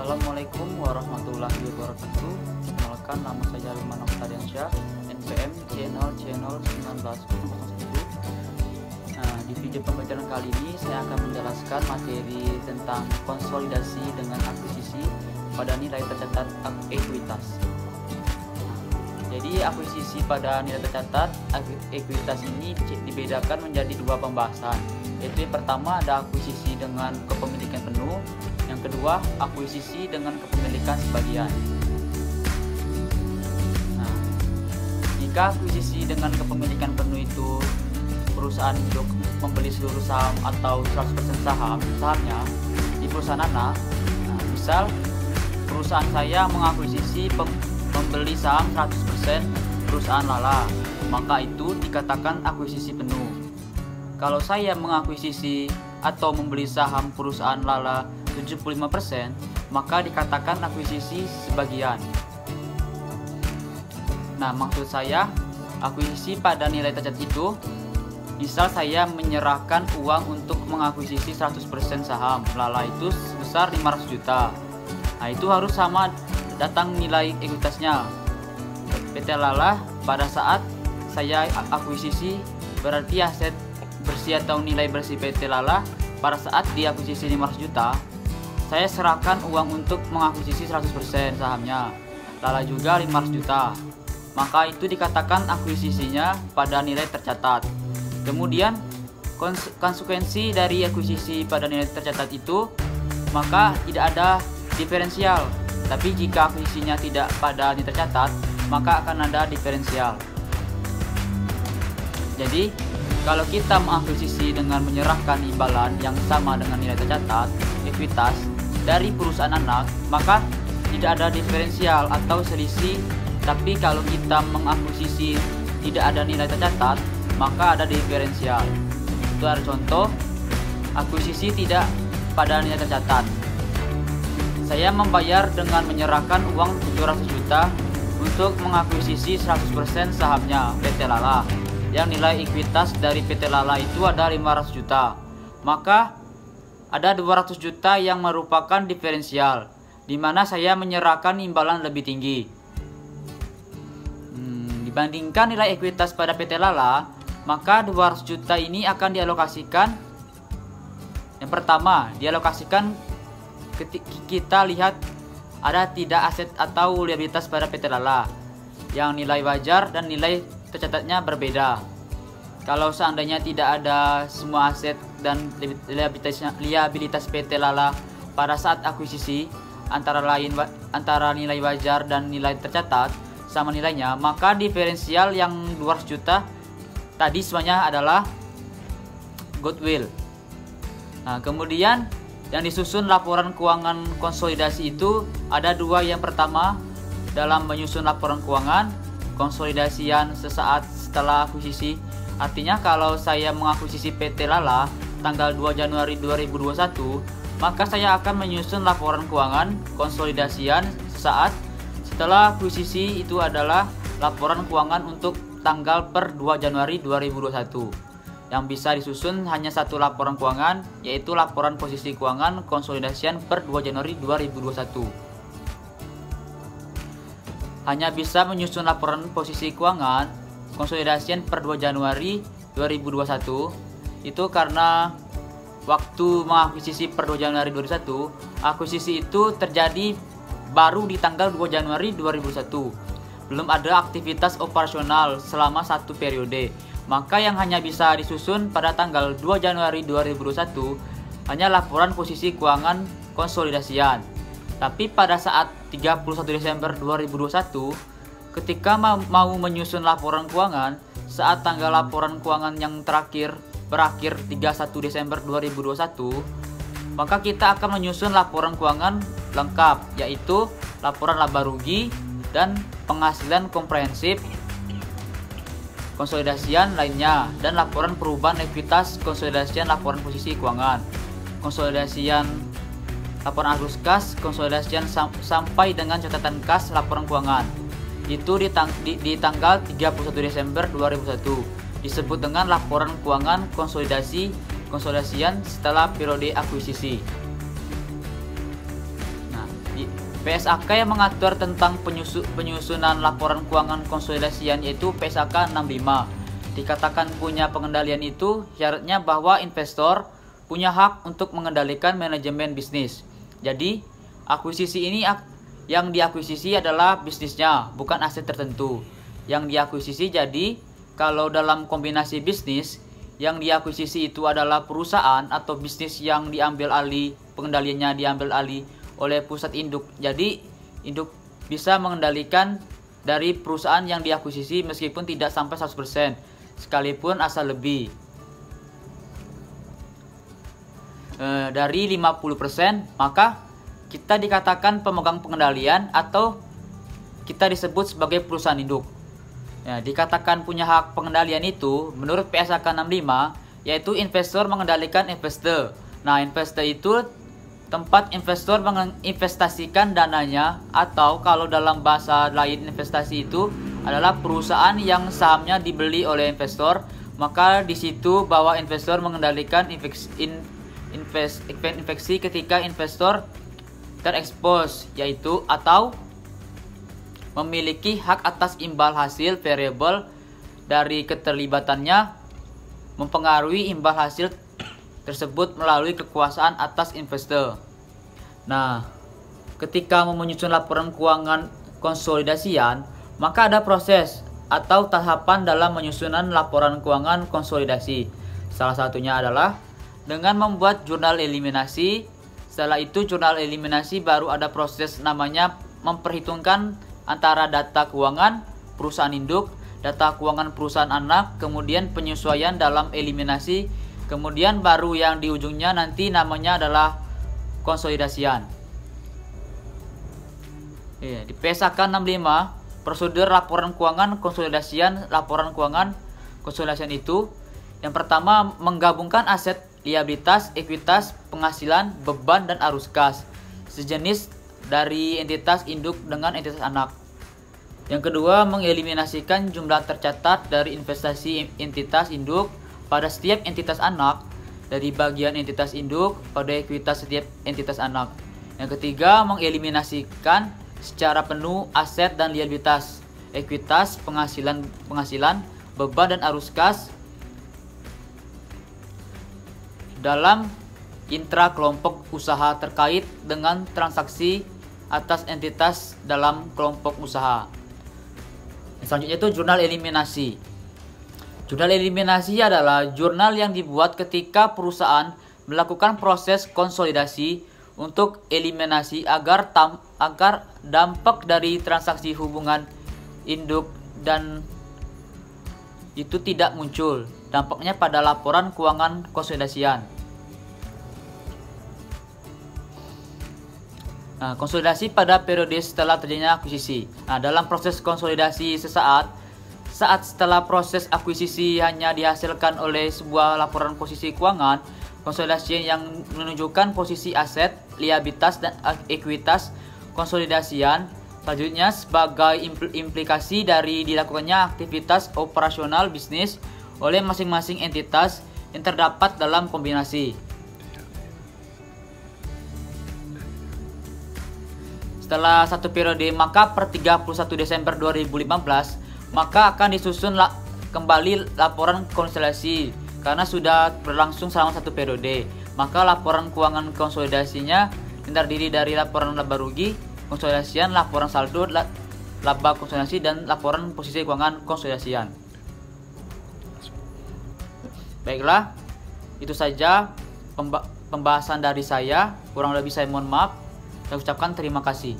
Assalamualaikum warahmatullahi wabarakatuh. Perkenalkan, nama saya Luman Oktariansyah, NPM channel 1901. Di video pembelajaran kali ini saya akan menjelaskan materi tentang konsolidasi dengan akuisisi pada nilai tercatat ekuitas. Jadi akuisisi pada nilai tercatat ekuitas ini dibedakan menjadi dua pembahasan, yaitu yang pertama ada akuisisi dengan kepemilikan penuh, yang kedua akuisisi dengan kepemilikan sebagian. Nah, jika akuisisi dengan kepemilikan penuh itu perusahaan untuk membeli seluruh saham atau 100% sahamnya di perusahaan anak, misal perusahaan saya mengakuisisi membeli saham 100% perusahaan Lala, maka itu dikatakan akuisisi penuh. Kalau saya mengakuisisi atau membeli saham perusahaan Lala 75%, maka dikatakan akuisisi sebagian. Nah, maksud saya akuisisi pada nilai tercatat itu, misal saya menyerahkan uang untuk mengakuisisi 100% saham Lala itu sebesar 500 juta. Nah, itu harus sama datang nilai ekuitasnya. PT Lala pada saat saya akuisisi, berarti aset bersih atau nilai bersih PT Lala pada saat diakuisisi 500 juta, saya serahkan uang untuk mengakuisisi 100% sahamnya Lala juga 500 juta. Maka itu dikatakan akuisisinya pada nilai tercatat. Kemudian konsekuensi dari akuisisi pada nilai tercatat itu, maka tidak ada diferensial. Tapi jika akuisisinya tidak pada nilai tercatat, maka akan ada diferensial. Jadi kalau kita mengakuisisi dengan menyerahkan imbalan yang sama dengan nilai tercatat ekuitas dari perusahaan anak, maka tidak ada diferensial atau selisih. Tapi kalau kita mengakuisisi tidak ada nilai tercatat, maka ada diferensial. Itu ada contoh akuisisi tidak pada nilai tercatat. Saya membayar dengan menyerahkan uang 700 juta untuk mengakuisisi 100% sahamnya PT Lala, yang nilai ekuitas dari PT Lala itu ada 500 juta. Maka ada 200 juta yang merupakan diferensial, di mana saya menyerahkan imbalan lebih tinggi. Dibandingkan nilai ekuitas pada PT Lala, maka 200 juta ini akan dialokasikan. Yang pertama, dialokasikan ketika kita lihat ada tidak aset atau liabilitas pada PT Lala, yang nilai wajar dan nilai tercatatnya berbeda. Kalau seandainya tidak ada semua aset dan liabilitas PT Lala pada saat akuisisi, antara nilai wajar dan nilai tercatat sama nilainya, maka diferensial yang 200 juta tadi semuanya adalah goodwill. Nah, kemudian yang disusun laporan keuangan konsolidasi itu ada dua. Yang pertama, dalam menyusun laporan keuangan konsolidasian sesaat setelah akuisisi. Artinya kalau saya mengakuisisi PT Lala tanggal 2 Januari 2021, maka saya akan menyusun laporan keuangan konsolidasian sesaat setelah akuisisi. Itu adalah laporan keuangan untuk tanggal per 2 Januari 2021. Yang bisa disusun hanya satu laporan keuangan, yaitu laporan posisi keuangan konsolidasian per 2 Januari 2021. Hanya bisa menyusun laporan posisi keuangan konsolidasian per 2 Januari 2021 itu karena waktu mengakuisisi per 2 Januari 2021, akuisisi itu terjadi baru di tanggal 2 Januari 2021. Belum ada aktivitas operasional selama satu periode. Maka yang hanya bisa disusun pada tanggal 2 Januari 2021 hanya laporan posisi keuangan konsolidasian. Tapi pada saat 31 Desember 2021, ketika mau menyusun laporan keuangan saat tanggal laporan keuangan yang berakhir 31 Desember 2021, maka kita akan menyusun laporan keuangan lengkap, yaitu laporan laba rugi dan penghasilan komprehensif konsolidasian lainnya, dan laporan perubahan ekuitas konsolidasian laporan posisi keuangan konsolidasian laporan arus kas konsolidasian sampai dengan catatan kas laporan keuangan. Itu di tanggal 31 Desember 2001 disebut dengan laporan keuangan konsolidasian setelah periode akuisisi. Nah, PSAK yang mengatur tentang penyusunan laporan keuangan konsolidasian yaitu PSAK 65. Dikatakan punya pengendalian itu syaratnya bahwa investor punya hak untuk mengendalikan manajemen bisnis. Jadi, akuisisi ini yang diakuisisi adalah bisnisnya, bukan aset tertentu. Yang diakuisisi jadi kalau dalam kombinasi bisnis, yang diakuisisi itu adalah perusahaan atau bisnis yang diambil alih, pengendaliannya diambil alih oleh pusat induk. Jadi, induk bisa mengendalikan dari perusahaan yang diakuisisi meskipun tidak sampai 100%, sekalipun asal lebih. Dari 50%, maka kita dikatakan pemegang pengendalian atau kita disebut sebagai perusahaan induk. Ya, dikatakan punya hak pengendalian itu menurut PSAK 65 yaitu investor mengendalikan investor. Nah, investor itu tempat investor menginvestasikan dananya, atau kalau dalam bahasa lain investasi itu adalah perusahaan yang sahamnya dibeli oleh investor. Maka di situ bahwa investor mengendalikan infeksi ketika investor terekspos, yaitu atau memiliki hak atas imbal hasil variabel dari keterlibatannya mempengaruhi imbal hasil tersebut melalui kekuasaan atas investor. Nah, ketika menyusun laporan keuangan konsolidasian, maka ada proses atau tahapan dalam menyusunan laporan keuangan konsolidasi. Salah satunya adalah dengan membuat jurnal eliminasi. Setelah itu jurnal eliminasi baru ada proses namanya memperhitungkan antara data keuangan perusahaan induk, data keuangan perusahaan anak, kemudian penyesuaian dalam eliminasi, kemudian baru yang di ujungnya nanti namanya adalah konsolidasian. Di PSAK 65, prosedur laporan keuangan konsolidasian. Laporan keuangan konsolidasian itu yang pertama menggabungkan aset, liabilitas, ekuitas, penghasilan, beban, dan arus kas sejenis dari entitas induk dengan entitas anak. Yang kedua, mengeliminasikan jumlah tercatat dari investasi entitas induk pada setiap entitas anak dari bagian entitas induk pada ekuitas setiap entitas anak. Yang ketiga, mengeliminasikan secara penuh aset dan liabilitas, ekuitas, penghasilan, beban, dan arus kas dalam intra kelompok usaha terkait dengan transaksi atas entitas dalam kelompok usaha. Selanjutnya itu jurnal eliminasi. Jurnal eliminasi adalah jurnal yang dibuat ketika perusahaan melakukan proses konsolidasi untuk eliminasi agar dampak dari transaksi hubungan induk dan itu tidak muncul. Dampaknya pada laporan keuangan konsolidasian. Nah, konsolidasi pada periode setelah terjadinya akuisisi. Nah, dalam proses konsolidasi saat setelah proses akuisisi hanya dihasilkan oleh sebuah laporan posisi keuangan, konsolidasi yang menunjukkan posisi aset, liabilitas, dan ekuitas konsolidasian. Selanjutnya sebagai implikasi dari dilakukannya aktivitas operasional bisnis oleh masing-masing entitas yang terdapat dalam kombinasi. Setelah satu periode, maka per 31 Desember 2015, maka akan disusun kembali laporan konsolidasi karena sudah berlangsung selama satu periode. Maka laporan keuangan konsolidasinya terdiri dari laporan laba rugi konsolidasian, laporan saldo laba konsolidasi, dan laporan posisi keuangan konsolidasian. Baiklah, itu saja pembahasan dari saya. Kurang lebih saya mohon maaf. Saya ucapkan terima kasih.